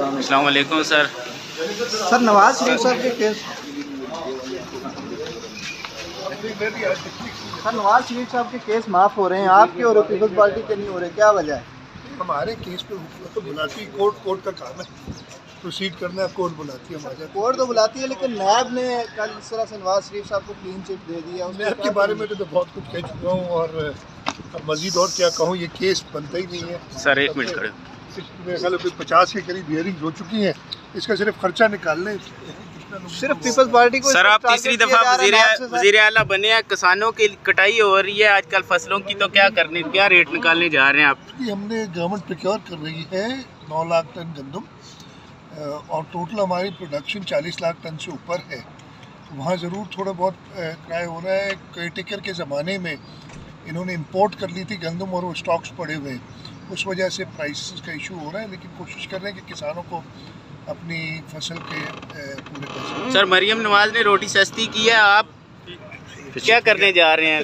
अस्सलाम वालेकुम sir. Sir Nawaz Sharif साहब के केस, सर नवाज शरीफ साहब के केस माफ़ हो रहे हैं, आपके और पीपल्स पार्टी के नहीं हो रहे, क्या वजह है? हमारे केस पे हुकूमत तो बुलाती है, कोर्ट का काम है प्रोसीड करना है, कोर्ट बुलाती है हमारे। कोर्ट तो बुलाती है, लेकिन नैब ने कल इस तरह से नवाज शरीफ साहब को क्लीन चिट दे दिया। नैब के बारे में तो बहुत कुछ कह चुका हूँ और अब मजीद और क्या कहूँ, ये केस बनता ही नहीं है। सर एक मिनट खड़े। मेरे ख्याल में 50 के करीब हियरिंग हो चुकी हैं, इसका सिर्फ खर्चा निकालने सिर्फ पीपल्स पार्टी को। सर आप तीसरी दफा वजीर आला बने हैं, किसानों की कटाई हो रही है आजकल फसलों की, तो क्या रेट निकालने जा रहे हैं आप? हमने गवर्नमेंट प्रोक्योर कर रही है 9 लाख टन गंदम और टोटल हमारी प्रोडक्शन 40 लाख टन से ऊपर है। तो वहाँ ज़रूर थोड़ा बहुत क्राई हो रहा है। केयरटेकर के ज़माने में इन्होंने इंपोर्ट कर ली थी गंदम और वो स्टॉक्स पड़े हुए हैं, उस वजह से प्राइसेस का इशू हो रहा है, लेकिन कोशिश कर रहे हैं कि किसानों को अपनी फसल के पूरे पैसे। सर मरियम नवाज ने रोटी सस्ती की है, आप क्या करने जा रहे हैं?